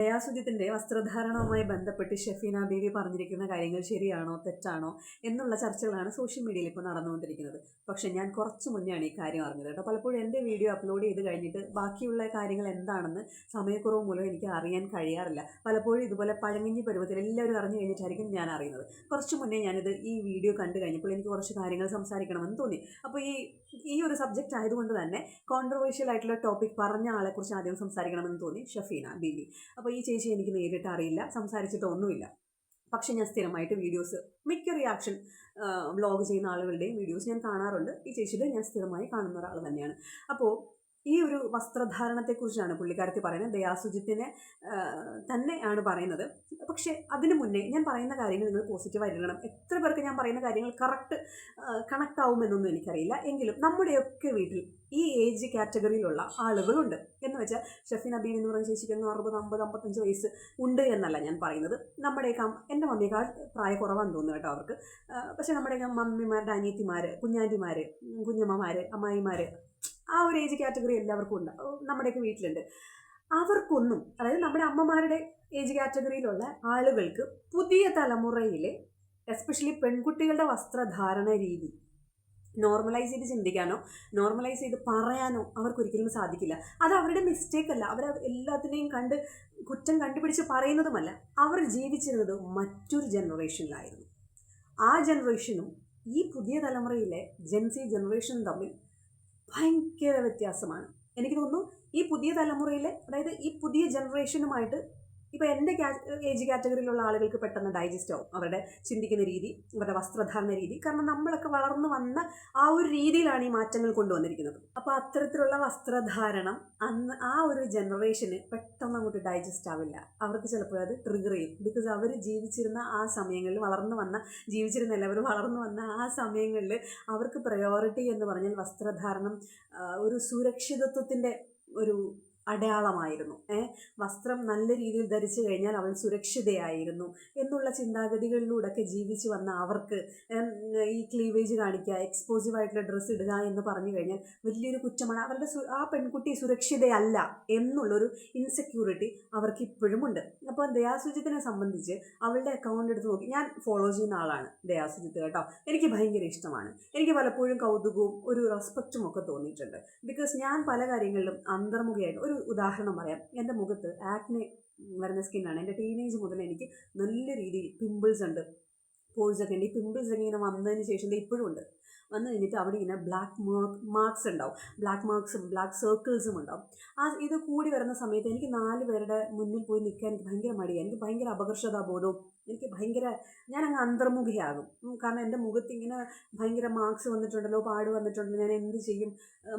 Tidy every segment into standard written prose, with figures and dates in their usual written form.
ദയാസുജിത്തിന്റെ വസ്ത്രധാരണവുമായി ബന്ധപ്പെട്ട് ഷെഫീന ബീവി പറഞ്ഞിരിക്കുന്ന കാര്യങ്ങൾ ശരിയാണോ തെറ്റാണോ എന്നുള്ള ചർച്ചകളാണ് സോഷ്യൽ മീഡിയയിൽ ഇപ്പോൾ നടന്നുകൊണ്ടിരിക്കുന്നത്. പക്ഷെ ഞാൻ കുറച്ച് മുന്നെയാണ് ഈ കാര്യം അറിഞ്ഞത് കേട്ടോ. പലപ്പോഴും എൻ്റെ വീഡിയോ അപ്ലോഡ് ചെയ്ത് കഴിഞ്ഞിട്ട് ബാക്കിയുള്ള കാര്യങ്ങൾ എന്താണെന്ന് സമയക്കുറവ് മൂലം എനിക്ക് അറിയാൻ കഴിയാറില്ല. പലപ്പോഴും ഇതുപോലെ പഴങ്ങിഞ്ഞി പരുവത്തിൽ എല്ലാവരും അറിഞ്ഞു കഴിഞ്ഞിട്ടായിരിക്കും ഞാൻ അറിയുന്നത്. കുറച്ച് മുന്നേ ഞാനിത് ഈ വീഡിയോ കണ്ടു കഴിഞ്ഞപ്പോൾ എനിക്ക് കുറച്ച് കാര്യങ്ങൾ സംസാരിക്കണമെന്ന് തോന്നി. അപ്പോൾ ഈ ഒരു സബ്ജക്റ്റ് ആയതുകൊണ്ട് തന്നെ കോൺട്രവേഴ്ഷ്യൽ ആയിട്ടുള്ള ടോപ്പിക് പറഞ്ഞ ആളെക്കുറിച്ച് ആദ്യം സംസാരിക്കണമെന്ന് തോന്നി ഷെഫീന ബീവി. അപ്പോൾ ഈ ചേച്ചി എനിക്ക് നേരിട്ട് അറിയില്ല, സംസാരിച്ചിട്ടൊന്നുമില്ല. പക്ഷെ ഞാൻ സ്ഥിരമായിട്ട് വീഡിയോസ്, മിക്ക റിയാക്ഷൻ വ്ളോഗ് ചെയ്യുന്ന ആളുകളുടെയും വീഡിയോസ് ഞാൻ കാണാറുണ്ട്. ഈ ചേച്ചിയുടെ ഞാൻ സ്ഥിരമായി കാണുന്ന ഒരാൾ തന്നെയാണ്. അപ്പോൾ ഈ ഒരു വസ്ത്രധാരണത്തെക്കുറിച്ചാണ് പുള്ളിക്കാരത്തി പറയുന്നത്. ദയാസുജിത്തിനെ തന്നെയാണ് പറയുന്നത്. പക്ഷേ അതിന് മുന്നേ ഞാൻ പറയുന്ന കാര്യങ്ങൾ നിങ്ങൾ പോസിറ്റീവായി എടുക്കണം. എത്ര പേർക്ക് ഞാൻ പറയുന്ന കാര്യങ്ങൾ കണക്റ്റ് ആവുമെന്നൊന്നും എനിക്കറിയില്ല. എങ്കിലും നമ്മുടെയൊക്കെ വീട്ടിൽ ഈ ഏജ് കാറ്റഗറിയിലുള്ള ആളുകളുണ്ട്. എന്ന് വെച്ചാൽ ഷെഫീന ബീവി എന്ന് പറഞ്ഞ ചേച്ചിക്ക് 60, 50, 55 വയസ്സ് ഉണ്ട് എന്നല്ല ഞാൻ പറയുന്നത്. നമ്മുടെയൊക്കെ എൻ്റെ മമ്മിയേക്കാൾ പ്രായക്കുറവാന്ന് തോന്നുന്നു കേട്ടോ അവർക്ക്. പക്ഷേ നമ്മുടെയൊക്കെ മമ്മിമാരുടെ അനിയത്തിമാർ, കുഞ്ഞാൻറ്റിമാർ, കുഞ്ഞമ്മമാർ, അമ്മായിമാർ, ആ ഒരു ഏജ് കാറ്റഗറി എല്ലാവർക്കും ഉണ്ട്, നമ്മുടെയൊക്കെ വീട്ടിലുണ്ട്. അവർക്കൊന്നും, അതായത് നമ്മുടെ അമ്മമാരുടെ ഏജ് കാറ്റഗറിയിലുള്ള ആളുകൾക്ക് പുതിയ തലമുറയിലെ എസ്പെഷ്യലി പെൺകുട്ടികളുടെ വസ്ത്രധാരണ രീതി നോർമലൈസ് ചെയ്ത് ചിന്തിക്കാനോ നോർമലൈസ് ചെയ്ത് പറയാനോ അവർക്കൊരിക്കലും സാധിക്കില്ല. അത് അവരുടെ മിസ്റ്റേക്ക് അല്ല, അവർ എല്ലാത്തിനെയും കുറ്റം കണ്ടുപിടിച്ച് പറയുന്നതുമല്ല. അവർ ജീവിച്ചിരുന്നത് മറ്റൊരു ജനറേഷനിലായിരുന്നു. ആ ജനറേഷനും ഈ പുതിയ തലമുറയിലെ ജെൻസി ജനറേഷനും തമ്മിൽ ഭയങ്കര വ്യത്യാസമാണ്. എനിക്ക് തോന്നുന്നു ഈ പുതിയ തലമുറയിലെ, അതായത് ഈ പുതിയ ജനറേഷനുമായിട്ട് ഇപ്പോൾ എൻ്റെ ഏജ് കാറ്റഗറിയിലുള്ള ആളുകൾക്ക് പെട്ടെന്ന് ഡൈജസ്റ്റ് ആവും അവരുടെ ചിന്തിക്കുന്ന രീതി, അവരുടെ വസ്ത്രധാരണ രീതി. കാരണം നമ്മളൊക്കെ വളർന്നു വന്ന ആ ഒരു രീതിയിലാണ് ഈ മാറ്റങ്ങൾ കൊണ്ടുവന്നിരിക്കുന്നത്. അപ്പോൾ അത്തരത്തിലുള്ള വസ്ത്രധാരണം അന്ന് ആ ഒരു ജനറേഷന് പെട്ടെന്ന് അങ്ങോട്ട് ഡൈജസ്റ്റ് ആവില്ല. അവർക്ക് ചിലപ്പോൾ അത് ട്രിഗർ ചെയ്യും. ബിക്കോസ് അവർ ജീവിച്ചിരുന്ന ആ സമയങ്ങളിൽ ജീവിച്ചിരുന്ന എല്ലാവരും വളർന്നു വന്ന ആ സമയങ്ങളിൽ അവർക്ക് പ്രയോറിറ്റി എന്ന് പറഞ്ഞാൽ വസ്ത്രധാരണം ഒരു സുരക്ഷിതത്വത്തിൻ്റെ ഒരു അടയാളമായിരുന്നു. വസ്ത്രം നല്ല രീതിയിൽ ധരിച്ചു കഴിഞ്ഞാൽ അവൾ സുരക്ഷിതയായിരുന്നു എന്നുള്ള ചിന്താഗതികളിലൂടെയൊക്കെ ജീവിച്ചു വന്ന അവർക്ക് ഈ ക്ലീവേജ് കാണിക്കുക, എക്സ്പോസീവ് ആയിട്ടുള്ള ഡ്രസ്സ് ഇടുക എന്ന് പറഞ്ഞു കഴിഞ്ഞാൽ വലിയൊരു കുറ്റമാണ്. അവരുടെ ആ പെൺകുട്ടി സുരക്ഷിതയല്ല എന്നുള്ളൊരു ഇൻസെക്യൂരിറ്റി അവർക്ക് ഇപ്പോഴും ഉണ്ട്. അപ്പോൾ ദയാസുജിത്തിനെ സംബന്ധിച്ച് അവളുടെ അക്കൗണ്ട് എടുത്ത് നോക്കി, ഞാൻ ഫോളോ ചെയ്യുന്ന ആളാണ് ദയാസുജിത്ത് കേട്ടോ. എനിക്ക് ഭയങ്കര ഇഷ്ടമാണ്. എനിക്ക് പലപ്പോഴും കൗതുകവും ഒരു റെസ്പെക്റ്റും ഒക്കെ തോന്നിയിട്ടുണ്ട്. ബിക്കോസ് ഞാൻ പല കാര്യങ്ങളിലും അന്തർമുഖയായിട്ട്, ഒരു ഉദാഹരണം പറയാം. എൻ്റെ മുഖത്ത് ആക്നെ വരുന്ന സ്കിന്നാണ്. എൻ്റെ ടീനേജ് മുതൽ എനിക്ക് നല്ല രീതിയിൽ പിമ്പിൾസ് ഉണ്ട്, പോൾസ് ഒക്കെ ഉണ്ട്. ഈ പിമ്പിൾസ് ഒക്കെ ഇങ്ങനെ വന്നതിന് ശേഷം ഇപ്പോഴും ഉണ്ട്. വന്നു കഴിഞ്ഞിട്ട് അവിടെ ഇങ്ങനെ ബ്ലാക്ക് മാർക്സ് ഉണ്ടാവും, ബ്ലാക്ക് മാർക്സും ബ്ലാക്ക് സർക്കിൾസും ഉണ്ടാവും. ഇത് കൂടി വരുന്ന സമയത്ത് എനിക്ക് 4 പേരുടെ മുന്നിൽ പോയി നിൽക്കാൻ എനിക്ക് ഭയങ്കര മടിയാണ്. എനിക്ക് ഭയങ്കര അപകർഷതാബോധവും, ഞാൻ അങ്ങ് അന്തർമുഖയാകും. കാരണം എൻ്റെ മുഖത്ത് ഇങ്ങനെ ഭയങ്കര മാർക്സ് വന്നിട്ടുണ്ടല്ലോ, പാട് വന്നിട്ടുണ്ടല്ലോ, ഞാൻ എന്ത് ചെയ്യും?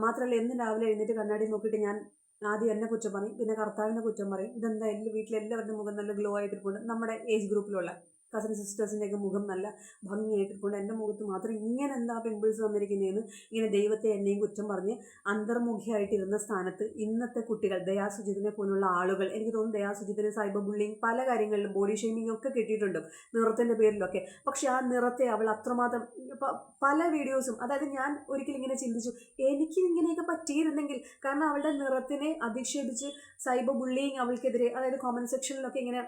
മാത്രമല്ല എന്നും രാവിലെ എഴുന്നേറ്റ് കണ്ണാടി നോക്കിയിട്ട് ഞാൻ ആദ്യം എന്നെ കുറ്റം പറയും, പിന്നെ കർത്താവിനെ കുറ്റം പറയും. ഇതെന്താ വീട്ടിലെല്ലാവരുടെ മുഖം നല്ല ഗ്ലോ ആയിട്ടിരിപ്പുണ്ട്, നമ്മുടെ ഏജ് ഗ്രൂപ്പിലുള്ള കസിൻ സിസ്റ്റേഴ്സിൻ്റെയൊക്കെ മുഖം നല്ല ഭംഗിയായിട്ടിരിപ്പുണ്ട്, എൻ്റെ മുഖത്ത് മാത്രം ഇങ്ങനെ എന്താ പിമ്പിൾസ് വന്നിരിക്കുന്നതെന്ന് ഇങ്ങനെ ദൈവത്തെ എന്നെയും കുറ്റം പറഞ്ഞ് അന്തർമുഖിയായിട്ടിരുന്ന സ്ഥാനത്ത് ഇന്നത്തെ കുട്ടികൾ, ദയാസുജിത്തിനെ പോലുള്ള ആളുകൾ, എനിക്ക് തോന്നുന്നു ദയാസുജിത്തിന് സൈബർ ബുള്ളിങ് പല കാര്യങ്ങളിലും ബോഡി ഷെയ്മിങ് ഒക്കെ കിട്ടിയിട്ടുണ്ട് നിറത്തിൻ്റെ പേരിലൊക്കെ. പക്ഷെ ആ നിറത്തെ അവൾ അത്രമാത്രം പല വീഡിയോസും, അതായത് ഞാൻ ഒരിക്കലും ഇങ്ങനെ ചിന്തിച്ചു, എനിക്ക് ഇങ്ങനെയൊക്കെ പറ്റിയിരുന്നെങ്കിൽ. കാരണം അവളുടെ നിറത്തിനെ അധിക്ഷേപിച്ച് സൈബർ ബുള്ളിങ് അവൾക്കെതിരെ, അതായത് കോമൻറ്റ് സെക്ഷനിലൊക്കെ ഇങ്ങനെ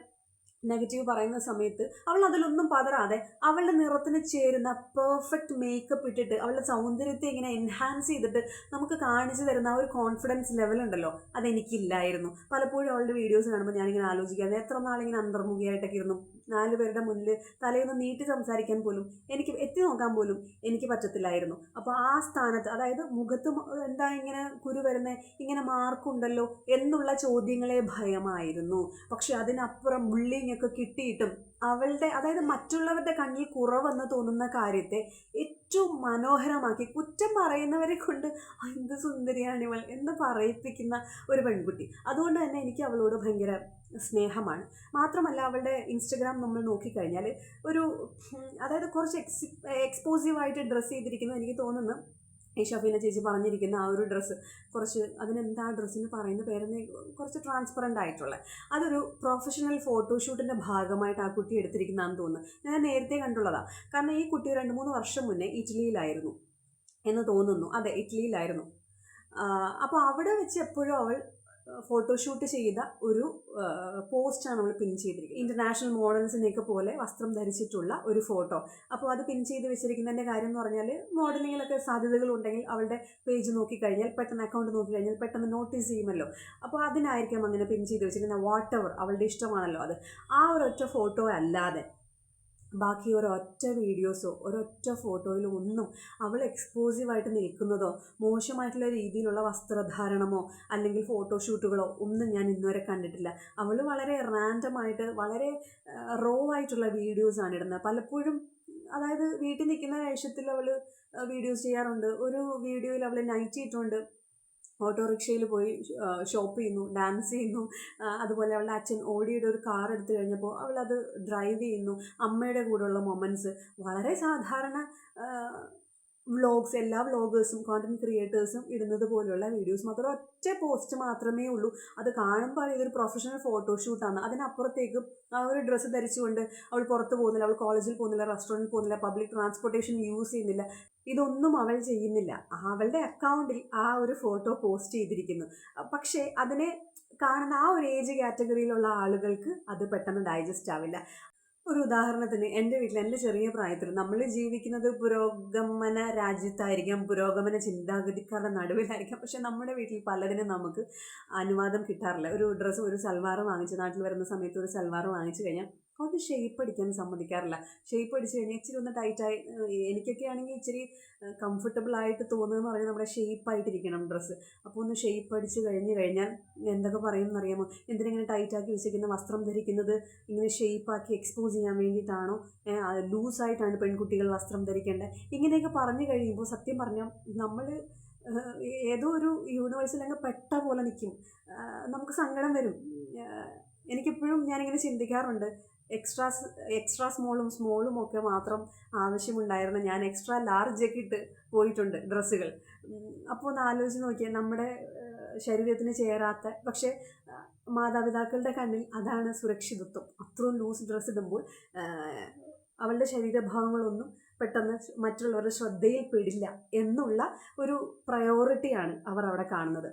നെഗറ്റീവ് പറയുന്ന സമയത്ത് അവൾ അതിലൊന്നും പതറാതെ അവളുടെ നിറത്തിന് ചേരുന്ന പെർഫെക്റ്റ് മേക്കപ്പ് ഇട്ടിട്ട് അവളുടെ സൗന്ദര്യത്തെ ഇങ്ങനെ എൻഹാൻസ് ചെയ്തിട്ട് നമുക്ക് കാണിച്ചു തരുന്ന ആ ഒരു കോൺഫിഡൻസ് ലെവലുണ്ടല്ലോ, അതെനിക്കില്ലായിരുന്നു. പലപ്പോഴും അവളുടെ വീഡിയോസ് കാണുമ്പോൾ ഞാനിങ്ങനെ ആലോചിക്കാതെ എത്ര നാളിങ്ങനെ അന്തർമുഖിയായിട്ടൊക്കെ ഇരുന്നു. 4 പേരുടെ മുന്നിൽ തലയൊന്ന് നീട്ടി സംസാരിക്കാൻ പോലും, എനിക്ക് എത്തി നോക്കാൻ പോലും എനിക്ക് പറ്റത്തില്ലായിരുന്നു. അപ്പോൾ ആ സ്ഥാനത്ത്, അതായത് മുഖത്ത് എന്താ ഇങ്ങനെ കുരു വരുന്നത്, ഇങ്ങനെ മാർക്കുണ്ടല്ലോ എന്നുള്ള ചോദ്യങ്ങളെ ഭയമായിരുന്നു. പക്ഷെ അതിനപ്പുറം ബുള്ളിങ് ഒക്കെ കിട്ടിയിട്ടും അവളുടെ, അതായത് മറ്റുള്ളവരുടെ കണ്ണിൽ കുറവെന്ന് തോന്നുന്ന കാര്യത്തെ ഏറ്റവും മനോഹരമാക്കി കുറ്റം പറയുന്നവരെ കൊണ്ട് എന്ത് സുന്ദരിയാണ് ഇവൾ എന്ന് പറയിപ്പിക്കുന്ന ഒരു പെൺകുട്ടി. അതുകൊണ്ട് തന്നെ എനിക്ക് അവളോട് ഭയങ്കര സ്നേഹമാണ്. മാത്രമല്ല അവളുടെ ഇൻസ്റ്റഗ്രാം നമ്മൾ നോക്കിക്കഴിഞ്ഞാൽ അതായത് കുറച്ച് എക്സ്പോസീവായിട്ട് ഡ്രസ്സ് ചെയ്തിരിക്കുന്നത് എനിക്ക് തോന്നുന്നു. ഈ ഷഫീന ചേച്ചി പറഞ്ഞിരിക്കുന്ന ആ ഒരു ഡ്രസ്സ് കുറച്ച്, അതിനെന്താ ഡ്രസ്സിന് പറയുന്ന പേരെന്ന്, കുറച്ച് ട്രാൻസ്പെറൻ്റ് ആയിട്ടുള്ള, അതൊരു പ്രൊഫഷണൽ ഫോട്ടോഷൂട്ടിൻ്റെ ഭാഗമായിട്ട് ആ കുട്ടി എടുത്തിരിക്കുന്നതാണെന്ന് തോന്നുന്നു. ഞാൻ നേരത്തെ കണ്ടുള്ളതാണ്. കാരണം ഈ കുട്ടി 2-3 വർഷം മുന്നേ ഇറ്റലിയിലായിരുന്നു എന്ന് തോന്നുന്നു. അതെ, ഇറ്റലിയിലായിരുന്നു. അപ്പോൾ അവിടെ വെച്ച് എപ്പോഴും അവൾ ഫോട്ടോഷൂട്ട് ചെയ്ത ഒരു പോസ്റ്റാണ് അവൾ പിൻ ചെയ്തിരിക്കുന്നത്. ഇൻ്റർനാഷണൽ മോഡൽസിനെയൊക്കെ പോലെ വസ്ത്രം ധരിച്ചിട്ടുള്ള ഒരു ഫോട്ടോ. അപ്പോൾ അത് പിൻ ചെയ്ത് വെച്ചിരിക്കുന്നതിൻ്റെ കാര്യം എന്ന് പറഞ്ഞാൽ മോഡലിങ്ങിലൊക്കെ സാധ്യതകളുണ്ടെങ്കിൽ അവളുടെ പേജ് നോക്കിക്കഴിഞ്ഞാൽ പെട്ടെന്ന് അക്കൗണ്ട് നോക്കിക്കഴിഞ്ഞാൽ പെട്ടെന്ന് നോട്ടീസ് ചെയ്യുമല്ലോ. അപ്പോൾ അതിനായിരിക്കും അങ്ങനെ പിൻ ചെയ്ത് വെച്ചിരിക്കുന്നത്. വാട്ട് എവർ, അവളുടെ ഇഷ്ടമാണല്ലോ അത്. ആ ഒരൊറ്റ ഫോട്ടോ അല്ലാതെ ബാക്കി ഒരൊറ്റ വീഡിയോസോ ഒരൊറ്റ ഫോട്ടോയിലോ ഒന്നും അവൾ എക്സ്പോസീവായിട്ട് നിൽക്കുന്നതോ മോശമായിട്ടുള്ള രീതിയിലുള്ള വസ്ത്രധാരണമോ അല്ലെങ്കിൽ ഫോട്ടോഷൂട്ടുകളോ ഒന്നും ഞാൻ ഇന്നുവരെ കണ്ടിട്ടില്ല. അവൾ വളരെ റാൻഡമായിട്ട് വളരെ റോ ആയിട്ടുള്ള വീഡിയോസാണ് ഇടുന്നത്. പലപ്പോഴും അതായത് വീട്ടിൽ നിൽക്കുന്ന വേഷത്തിൽ അവൾ വീഡിയോസ് ചെയ്യാറുണ്ട്. ഒരു വീഡിയോയിൽ അവൾ നൈറ്റി ഇട്ടുകൊണ്ട് ഓട്ടോറിക്ഷയിൽ പോയി ഷോപ്പ് ചെയ്യുന്നു, ഡാൻസ് ചെയ്യുന്നു. അതുപോലെ അവളുടെ അച്ഛൻ ഓടിയുടെ ഒരു കാർ എടുത്തു കഴിഞ്ഞപ്പോൾ അവളത് ഡ്രൈവ് ചെയ്യുന്നു. അമ്മയുടെ കൂടെയുള്ള മൊമെൻറ്റ്സ് വളരെ സാധാരണ വ്ളോഗ്സ്, എല്ലാ വ്ളോഗേഴ്സും കോണ്ടന്റ് ക്രിയേറ്റേഴ്സും ഇടുന്നത് പോലെയുള്ള വീഡിയോസ് മാത്രം. ഒറ്റ പോസ്റ്റ് മാത്രമേ ഉള്ളൂ. അത് കാണുമ്പോൾ ഇതൊരു പ്രൊഫഷണൽ ഫോട്ടോഷൂട്ടാണ്. അതിനപ്പുറത്തേക്ക് ആ ഒരു ഡ്രസ്സ് ധരിച്ചുകൊണ്ട് അവൾ പുറത്ത് പോകുന്നില്ല, അവൾ കോളേജിൽ പോകുന്നില്ല, റെസ്റ്റോറൻറ്റിൽ പോകുന്നില്ല, പബ്ലിക് ട്രാൻസ്പോർട്ടേഷൻ യൂസ് ചെയ്യുന്നില്ല. ഇതൊന്നും അവൾ ചെയ്യുന്നില്ല. അവളുടെ അക്കൗണ്ടിൽ ആ ഒരു ഫോട്ടോ പോസ്റ്റ് ചെയ്തിരിക്കുന്നു. പക്ഷേ അതിനെ കാണുന്ന ആ ഒരു ഏജ് കാറ്റഗറിയിലുള്ള ആളുകൾക്ക് അത് പെട്ടെന്ന് ഡൈജസ്റ്റ് ആവില്ല. ഒരു ഉദാഹരണത്തിന് എൻ്റെ വീട്ടിൽ എൻ്റെ ചെറിയ പ്രായത്തിൽ നമ്മൾ ജീവിക്കുന്നത് പുരോഗമന രാജ്യത്തായിരിക്കാം, പുരോഗമന ചിന്താഗതിക്കാരുടെ നടുവിലായിരിക്കാം. പക്ഷെ നമ്മുടെ വീട്ടിൽ പലതിനും നമുക്ക് അനുവാദം കിട്ടാറില്ല. ഒരു ഡ്രസ്സ്, ഒരു സൽവാർ വാങ്ങിച്ച്, നാട്ടിൽ വരുന്ന സമയത്ത് ഒരു സൽവാർ വാങ്ങിച്ചു കഴിഞ്ഞാൽ അത് ഷേപ്പ് അടിക്കാൻ സമ്മതിക്കാറില്ല. ഷേപ്പ് അടിച്ച് കഴിഞ്ഞാൽ ഇച്ചിരി ഒന്ന് ടൈറ്റായി, എനിക്കൊക്കെ ആണെങ്കിൽ ഇച്ചിരി കംഫർട്ടബിൾ ആയിട്ട് തോന്നുന്നതെന്ന് പറഞ്ഞാൽ നമ്മുടെ ഷേപ്പായിട്ടിരിക്കണം ഡ്രസ്സ്. അപ്പോൾ ഒന്ന് ഷേപ്പ് അടിച്ച് കഴിഞ്ഞാൽ എന്തൊക്കെ പറയുമെന്നറിയാമോ? എന്തിനിങ്ങനെ ടൈറ്റാക്കി വെച്ചിരിക്കുന്ന വസ്ത്രം ധരിക്കുന്നത് ഇങ്ങനെ ഷേപ്പാക്കി എക്സ്പോസ് ചെയ്യാൻ വേണ്ടിയിട്ടാണോ? ലൂസായിട്ടാണ് പെൺകുട്ടികൾ വസ്ത്രം ധരിക്കേണ്ടത്. ഇങ്ങനെയൊക്കെ പറഞ്ഞു കഴിയുമ്പോൾ സത്യം പറഞ്ഞാൽ നമ്മൾ ഏതോ ഒരു യൂണിവേഴ്സിൽ അങ്ങ് പെട്ട പോലെ നിൽക്കും. നമുക്ക് സങ്കടം വരും. എനിക്കെപ്പോഴും ഞാനിങ്ങനെ ചിന്തിക്കാറുണ്ട്, എക്സ്ട്രാ സ്മോളും ഒക്കെ മാത്രം ആവശ്യമുണ്ടായിരുന്നു. ഞാൻ എക്സ്ട്രാ ലാർജൊക്കെ ഇട്ട് പോയിട്ടുണ്ട് ഡ്രസ്സുകൾ. അപ്പോൾ ഒന്ന് ആലോചിച്ച് നോക്കിയാൽ നമ്മുടെ ശരീരത്തിന് ചേരാത്ത, പക്ഷേ മാതാപിതാക്കളുടെ കണ്ണിൽ അതാണ് സുരക്ഷിതത്വം. അത്രയും ലൂസ് ഡ്രസ്സ് ഇടുമ്പോൾ അവളുടെ ശരീരഭാഗങ്ങളൊന്നും പെട്ടെന്ന് മറ്റുള്ളവരുടെ ശ്രദ്ധയിൽ പെടില്ല എന്നുള്ള ഒരു പ്രയോറിറ്റിയാണ് അവർ അവിടെ കാണുന്നത്.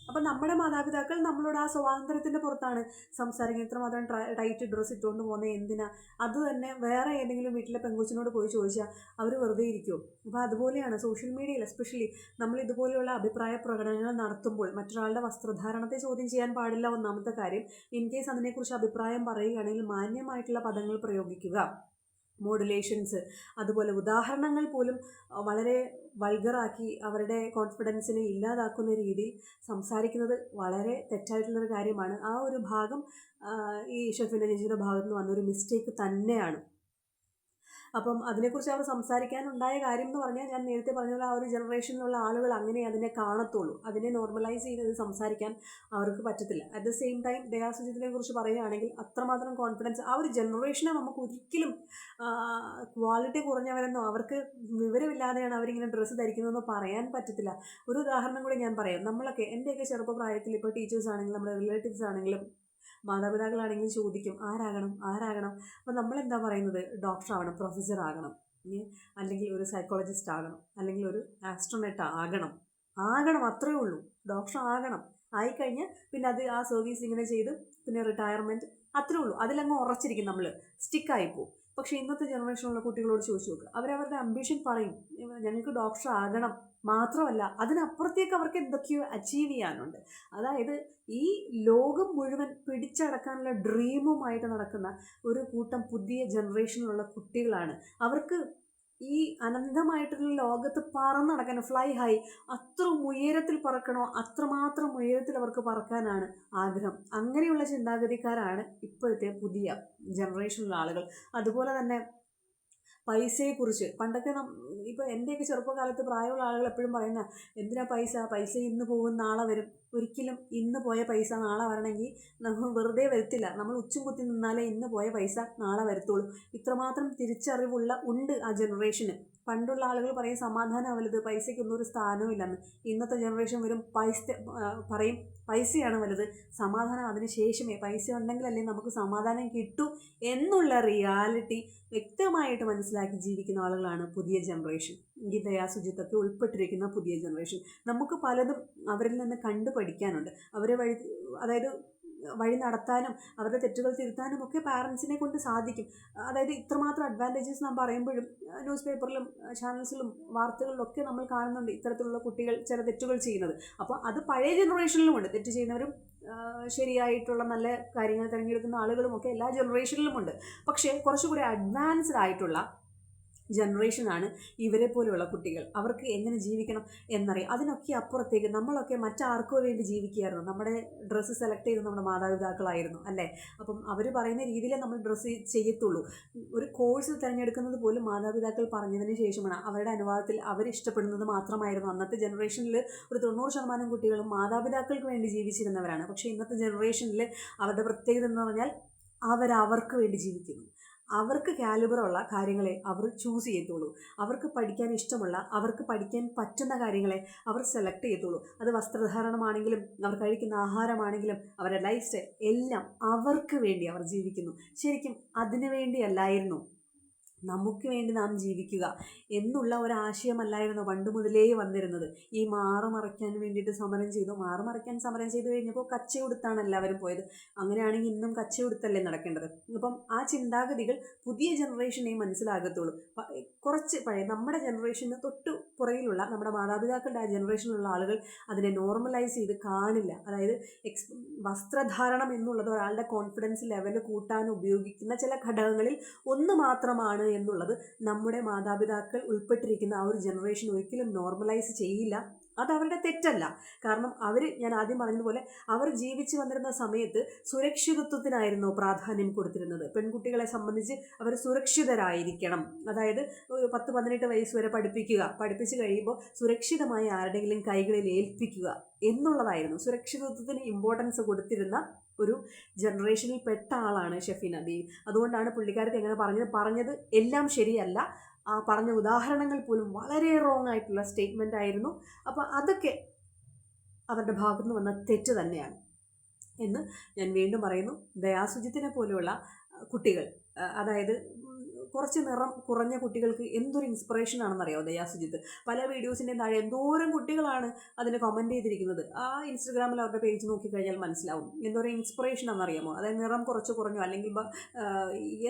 അപ്പം നമ്മുടെ മാതാപിതാക്കൾ നമ്മളോട് ആ സ്വാതന്ത്ര്യത്തിൻ്റെ പുറത്താണ് സംസാരിക്കുന്നത്. ഇത്രമാത്രം ടൈറ്റ് ഡ്രസ്സ് ഇട്ടുകൊണ്ട് പോകുന്നത് എന്തിനാ? അത് തന്നെ വേറെ ഏതെങ്കിലും വീട്ടിലെ പെൺകൊച്ചിനോട് പോയി ചോദിച്ചാൽ അവർ വെറുതെ ഇരിക്കുമോ? അപ്പോൾ അതുപോലെയാണ് സോഷ്യൽ മീഡിയയിൽ എസ്പെഷ്യലി നമ്മൾ ഇതുപോലെയുള്ള അഭിപ്രായ പ്രകടനങ്ങൾ നടത്തുമ്പോൾ മറ്റൊരാളുടെ വസ്ത്രധാരണത്തെ ചോദ്യം ചെയ്യാൻ പാടില്ല. ഒന്നാമത്തെ കാര്യം. ഇൻ കേസ് അതിനെക്കുറിച്ച് അഭിപ്രായം പറയുകയാണെങ്കിൽ മാന്യമായിട്ടുള്ള പദങ്ങൾ പ്രയോഗിക്കുക. മോഡുലേഷൻസ്, അതുപോലെ ഉദാഹരണങ്ങൾ പോലും വളരെ വൾഗറാക്കി അവരുടെ കോൺഫിഡൻസിനെ ഇല്ലാതാക്കുന്ന രീതിയിൽ സംസാരിക്കുന്നത് വളരെ തെറ്റായിട്ടുള്ളൊരു കാര്യമാണ്. ആ ഒരു ഭാഗം ഈ ഷെഫീന ചേച്ചിയുടെ ഭാഗത്ത് നിന്ന് വന്നൊരു മിസ്റ്റേക്ക് തന്നെയാണ്. അപ്പം അതിനെക്കുറിച്ച് അവർ സംസാരിക്കാനുണ്ടായ കാര്യം എന്ന് പറഞ്ഞാൽ, ഞാൻ നേരത്തെ പറഞ്ഞ പോലെ ആ ഒരു ജനറേഷനിലുള്ള ആളുകൾ അങ്ങനെ അതിനെ കാണത്തുള്ളൂ. അതിനെ നോർമലൈസ് ചെയ്ത് സംസാരിക്കാൻ അവർക്ക് പറ്റത്തില്ല. അറ്റ് ദ സെയിം ടൈം ദയാ സുജിത്തിനെ കുറിച്ച് പറയുകയാണെങ്കിൽ അത്രമാത്രം കോൺഫിഡൻസ് ആ ഒരു ജനറേഷനെ നമുക്ക് ഒരിക്കലും ക്വാളിറ്റി കുറഞ്ഞവരെന്നോ അവർക്ക് വിവരമില്ലാതെയാണ് അവരിങ്ങനെ ഡ്രസ്സ് ധരിക്കുന്നതെന്നോ പറയാൻ പറ്റത്തില്ല. ഒരു ഉദാഹരണം കൂടി ഞാൻ പറയാം. നമ്മളൊക്കെ എൻ്റെയൊക്കെ ചെറുപ്പപ്രായത്തിൽ ഇപ്പോൾ ടീച്ചേഴ്സ് ആണെങ്കിലും നമ്മുടെ റിലേറ്റീവ്സ് ആണെങ്കിലും മാതാപിതാക്കളാണെങ്കിലും ചോദിക്കും ആരാകണം. അപ്പോൾ നമ്മളെന്താ പറയുന്നത്? ഡോക്ടർ ആവണം, പ്രൊഫസർ ആകണം, അല്ലെങ്കിൽ ഒരു സൈക്കോളജിസ്റ്റ് ആകണം, അല്ലെങ്കിൽ ഒരു ആസ്ട്രോനട്ട് ആകണം. അത്രയേ ഉള്ളൂ. ഡോക്ടർ ആകണം. ആയിക്കഴിഞ്ഞാൽ പിന്നെ അത് ആ സർവീസ് ഇങ്ങനെ ചെയ്ത് പിന്നെ റിട്ടയർമെൻറ്റ്, അത്രേ ഉള്ളൂ. അതിലങ്ങ് ഉറച്ചിരിക്കും, നമ്മൾ സ്റ്റിക്കായിപ്പോവും. പക്ഷേ ഇന്നത്തെ ജനറേഷനിലുള്ള കുട്ടികളോട് ചോദിച്ചു നോക്കുക, അവരവരുടെ അംബിഷൻ പറയും, ഞങ്ങൾക്ക് ഡോക്ടർ ആകണം. മാത്രമല്ല അതിനപ്പുറത്തേക്ക് അവർക്ക് എന്തൊക്കെയോ അച്ചീവ് ചെയ്യാനുണ്ട്. അതായത് ഈ ലോകം മുഴുവൻ പിടിച്ചടക്കാനുള്ള ഡ്രീമുമായിട്ട് നടക്കുന്ന ഒരു കൂട്ടം പുതിയ ജനറേഷനിലുള്ള കുട്ടികളാണ്. അവർക്ക് ഈ അനന്തമായിട്ടുള്ള ലോകത്ത് പറന്നടക്കാൻ, ഫ്ലൈ ഹൈ, അത്ര ഉയരത്തിൽ പറക്കണോ അത്രമാത്രം ഉയരത്തിൽ അവർക്ക് പറക്കാനാണ് ആഗ്രഹം. അങ്ങനെയുള്ള ചിന്താഗതിക്കാരാണ് ഇപ്പോഴത്തെ പുതിയ ജനറേഷനിലുള്ള ആളുകൾ. അതുപോലെ തന്നെ പൈസയെക്കുറിച്ച് പണ്ടൊക്കെ ഇപ്പോൾ എൻ്റെയൊക്കെ ചെറുപ്പകാലത്ത് പ്രായമുള്ള ആളുകൾ എപ്പോഴും പറയുന്ന, എന്തിനാ പൈസ ഇന്ന് പോകും നാളെ വരും. ഒരിക്കലും ഇന്ന് പോയ പൈസ നാളെ വരണമെങ്കിൽ നമ്മൾ വെറുതെ വരത്തില്ല. നമ്മൾ ഉച്ചും കുത്തി നിന്നാലേ ഇന്ന് പോയ പൈസ നാളെ വരത്തുള്ളൂ. ഇത്രമാത്രം ഉണ്ട് ആ ജനറേഷന്. പണ്ടുള്ള ആളുകൾ പറയും സമാധാനം വലുത്, പൈസയ്ക്കൊന്നും ഒരു സ്ഥാനവും ഇല്ലെന്ന്. ഇന്നത്തെ ജനറേഷൻ വരും പറയും പൈസയാണ് വലുത്, സമാധാനം അതിന് ശേഷമേ. പൈസ ഉണ്ടെങ്കിലല്ലേ നമുക്ക് സമാധാനം കിട്ടൂ എന്നുള്ള റിയാലിറ്റി വ്യക്തമായിട്ട് മനസ്സിലാക്കി ജീവിക്കുന്ന ആളുകളാണ് പുതിയ ജനറേഷൻ. ഗീതയ, സുജിത്തൊക്കെ ഉൾപ്പെട്ടിരിക്കുന്ന പുതിയ ജനറേഷൻ. നമുക്ക് പലതും അവരിൽ നിന്ന് കണ്ടു പഠിക്കാനുണ്ട്. അവരെ വഴി നടത്താനും അവരുടെ തെറ്റുകൾ തിരുത്താനും ഒക്കെ പാരൻസിനെ കൊണ്ട് സാധിക്കും. അതായത് ഇത്രമാത്രം അഡ്വാൻറ്റേജസ് നാം പറയുമ്പോഴും ന്യൂസ് പേപ്പറിലും ചാനൽസിലും വാർത്തകളിലൊക്കെ നമ്മൾ കാണുന്നുണ്ട് ഇത്തരത്തിലുള്ള കുട്ടികൾ ചില തെറ്റുകൾ ചെയ്യുന്നത്. അപ്പോൾ അത് പഴയ ജനറേഷനിലുമുണ്ട്. തെറ്റ് ചെയ്യുന്നവരും ശരിയായിട്ടുള്ള നല്ല കാര്യങ്ങൾ തിരഞ്ഞെടുക്കുന്ന ആളുകളുമൊക്കെ എല്ലാ ജനറേഷനിലുമുണ്ട്. പക്ഷേ കുറച്ചുകൂടി അഡ്വാൻസ്ഡ് ആയിട്ടുള്ള ജനറേഷനാണ് ഇവരെ പോലെയുള്ള കുട്ടികൾ. അവർക്ക് എങ്ങനെ ജീവിക്കണം എന്നറിയാം. അതിനൊക്കെ അപ്പുറത്തേക്ക് നമ്മളൊക്കെ മറ്റാർക്കോ വേണ്ടി ജീവിക്കുകയായിരുന്നു. നമ്മുടെ ഡ്രസ്സ് സെലക്ട് ചെയ്ത് നമ്മുടെ മാതാപിതാക്കളായിരുന്നു അല്ലേ? അപ്പം അവർ പറയുന്ന രീതിയിലേ നമ്മൾ ഡ്രസ്സ് ചെയ്യത്തുള്ളൂ. ഒരു കോഴ്സ് തിരഞ്ഞെടുക്കുന്നത് പോലും മാതാപിതാക്കൾ പറഞ്ഞതിന് ശേഷമാണ്. അവരുടെ അനുവാദത്തിൽ അവരിഷ്ടപ്പെടുന്നത് മാത്രമായിരുന്നു. അന്നത്തെ ജനറേഷനിൽ ഒരു 90% കുട്ടികളും മാതാപിതാക്കൾക്ക് വേണ്ടി ജീവിച്ചിരുന്നവരാണ്. പക്ഷേ ഇന്നത്തെ ജനറേഷനിൽ അവരുടെ പ്രത്യേകത എന്ന് പറഞ്ഞാൽ അവർക്ക് വേണ്ടി ജീവിക്കുന്നു. അവർക്ക് കാലിബറുള്ള കാര്യങ്ങളെ അവർ ചൂസ് ചെയ്യത്തുള്ളൂ. അവർക്ക് പഠിക്കാൻ ഇഷ്ടമുള്ള, അവർക്ക് പഠിക്കാൻ പറ്റുന്ന കാര്യങ്ങളെ അവർ സെലക്ട് ചെയ്യത്തുള്ളൂ. അത് വസ്ത്രധാരണമാണെങ്കിലും അവർ കഴിക്കുന്ന ആഹാരമാണെങ്കിലും അവരുടെ ലൈഫ് സ്റ്റൈൽ എല്ലാം അവർക്ക് വേണ്ടി അവർ ജീവിക്കുന്നു. ശരിക്കും അതിനു വേണ്ടിയല്ലായിരുന്നു നമുക്ക് വേണ്ടി നാം ജീവിക്കുക എന്നുള്ള ഒരാശയമല്ലായിരുന്നു പണ്ട് മുതലേ വന്നിരുന്നത്. ഈ മാറുമറയ്ക്കാൻ വേണ്ടിയിട്ട് സമരം ചെയ്തു കഴിഞ്ഞപ്പോൾ കച്ചയുടുത്താണ് എല്ലാവരും പോയത്. അങ്ങനെയാണെങ്കിൽ ഇന്നും കച്ചയുടുത്തല്ലേ നടക്കേണ്ടത്? അപ്പം ആ ചിന്താഗതികൾ പുതിയ ജനറേഷനെ മനസ്സിലാകത്തുള്ളൂ. കുറച്ച് പഴയ നമ്മുടെ ജനറേഷന് തൊട്ട് പുറകിലുള്ള നമ്മുടെ മാതാപിതാക്കളുടെ ആ ജനറേഷനിലുള്ള ആളുകൾ അതിനെ നോർമലൈസ് ചെയ്ത് കാണില്ല. അതായത് വസ്ത്രധാരണം എന്നുള്ളത് ഒരാളുടെ കോൺഫിഡൻസ് ലെവൽ കൂട്ടാൻ ഉപയോഗിക്കുന്ന ചില ഘടകങ്ങളിൽ ഒന്ന് മാത്രമാണ് എന്നുള്ളത് നമ്മുടെ മാതാപിതാക്കൾ ഉൾപ്പെട്ടിരിക്കുന്ന ആ ഒരു ജനറേഷൻ ഒരിക്കലും നോർമലൈസ് ചെയ്യില്ല. അത് അവരുടെ തെറ്റല്ല. കാരണം ഞാൻ ആദ്യം പറഞ്ഞതുപോലെ അവർ ജീവിച്ചു വന്നിരുന്ന സമയത്ത് സുരക്ഷിതത്വത്തിനായിരുന്നു പ്രാധാന്യം കൊടുത്തിരുന്നത്. പെൺകുട്ടികളെ സംബന്ധിച്ച് അവർ സുരക്ഷിതരായിരിക്കണം. അതായത് 10-18 വയസ്സ് വരെ പഠിപ്പിച്ച് കഴിയുമ്പോൾ സുരക്ഷിതമായി ആരുടെയെങ്കിലും കൈകളിൽ ഏൽപ്പിക്കുക എന്നുള്ളതായിരുന്നു. സുരക്ഷിതത്വത്തിന് ഇമ്പോർട്ടൻസ് കൊടുത്തിരുന്ന ഒരു ജനറേഷനിൽ പെട്ട ആളാണ് ഷെഫീന ദേവി. അതുകൊണ്ടാണ് പുള്ളിക്കാരത്തി എങ്ങനെ പറഞ്ഞത് എല്ലാം ശരിയല്ല. ആ പറഞ്ഞ ഉദാഹരണങ്ങൾ പോലും വളരെ റോങ് ആയിട്ടുള്ള സ്റ്റേറ്റ്മെൻ്റ് ആയിരുന്നു. അപ്പോൾ അതൊക്കെ അവരുടെ ഭാഗത്തു നിന്ന് വന്ന തെറ്റ് തന്നെയാണ് എന്ന് ഞാൻ വീണ്ടും പറയുന്നു. ദയാ സുജിത്തിനെ പോലെയുള്ള കുട്ടികൾ, അതായത് കുറച്ച് നിറം കുറഞ്ഞ കുട്ടികൾക്ക് എന്തൊരു ഇൻസ്പിറേഷൻ ആണെന്നറിയാമോ ദയാ സുജിത്ത്? പല വീഡിയോസിൻ്റെ താഴെ എന്തോരം കുട്ടികളാണ് അതിന് കമൻറ്റ് ചെയ്തിരിക്കുന്നത്. ആ ഇൻസ്റ്റഗ്രാമിൽ അവരുടെ പേജ് നോക്കിക്കഴിഞ്ഞാൽ മനസ്സിലാവും എന്തോരം ഇൻസ്പിറേഷൻ ആണെന്നറിയാമോ? അതായത് നിറം കുറഞ്ഞോ അല്ലെങ്കിൽ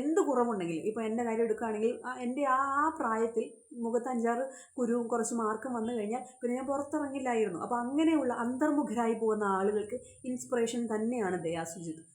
എന്ത് കുറവുണ്ടെങ്കിലും, ഇപ്പോൾ എൻ്റെ കാര്യം എടുക്കുകയാണെങ്കിൽ എൻ്റെ ആ പ്രായത്തിൽ മുഖത്ത് 5-6 കുരുവും കുറച്ച് മാർക്കും വന്നു കഴിഞ്ഞാൽ പിന്നെ ഞാൻ പുറത്തിറങ്ങില്ലായിരുന്നു. അപ്പോൾ അങ്ങനെയുള്ള അന്തർമുഖരായി പോകുന്ന ആളുകൾക്ക് ഇൻസ്പിറേഷൻ തന്നെയാണ് ദയാ സുജിത്ത്.